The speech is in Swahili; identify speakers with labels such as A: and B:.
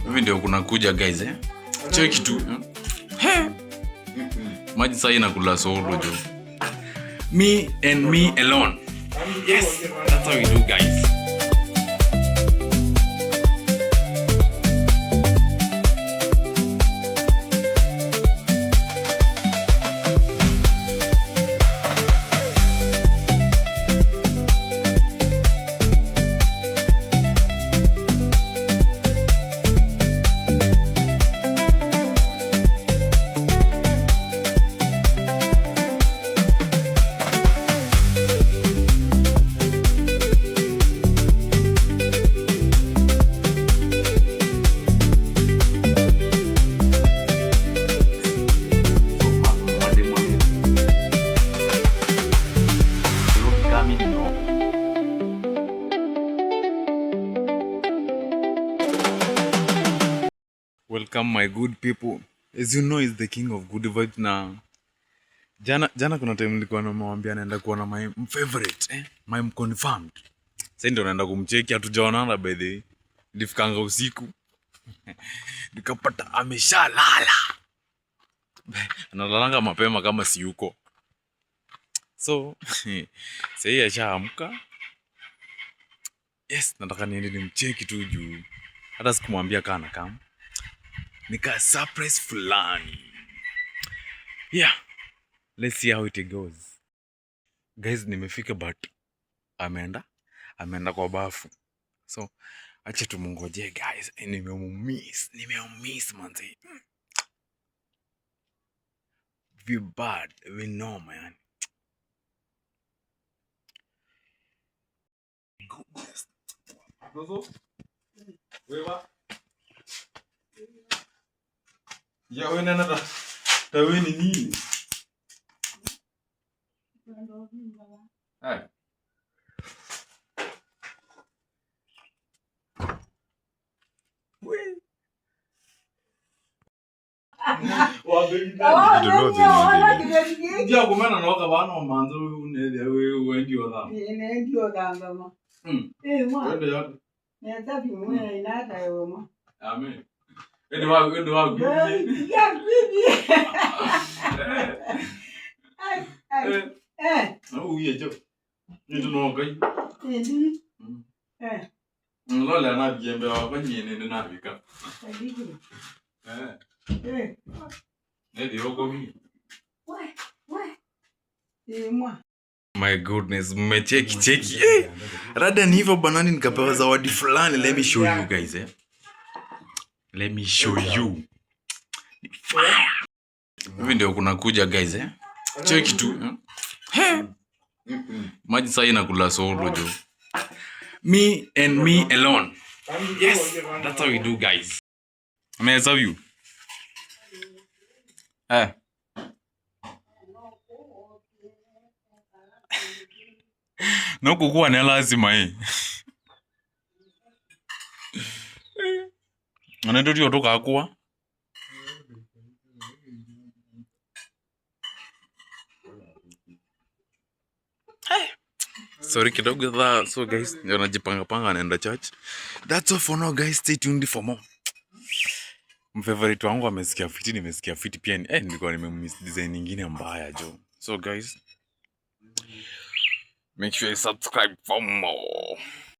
A: Hivi ndio kuna kuja guys Cheki tu. Maji sasa inakula solo jo. Me and me alone. Yes, that's how we do guys. Welcome my good people. As you know, is the king of good vibes na jana kuna time nilikuwa namwambia naenda kuona my favorite my confirmed. Sasa ndio naenda kumcheki, hatujaonana by the way. Nilifikanga usiku. Nikapata ameshalala. Analalanga mapema kama si yuko. So, sasa ashaamka. Yes, nataka niende nimcheki tu juu. Hata sikumwambia kana kama nika surprise fulani. Yeah, let's see how it goes. Guys, nimefika but ameenda kwa bafu. So, acha tumungoje guys. Nimeumiss manzi. We bad, we know man. Goodness. Dozo? Wewa? Ya wewe nana tawe ni nini? Hai. Wewe. Ndio kumana noka bana manzo wewe ndio dhambi. Ndio dhambi ma. Mwa. Ndio yote. Ni tabi mwe inata wewe ma. Amen. Ndio bibi. Ya bibi. Oh yejo. Ndio nokai. Lola na biembe wa banyene ni nabika. My goodness, mmecheki. Rada ni hivyo banani nikapewa zawadi fulani. Let me show you guys Let me show you. Fire. Hivi ndio kuna kuja guys Cheki tu. Maji sasa inakula solo jo. Me and me alone. Yes, that's how we do guys. Amazing you. No kukuwa ni lazima Anaenda tu toka akua. Sorry kidogo that. So guys, ndio najipanga naenda church. That's all for now guys. Stay tuned for more. Mfavorite wangu amesikia fiti, nimesikia fiti pia nilikuwa nimemiss design nyingine mbaya jo. So guys, make sure you subscribe for more.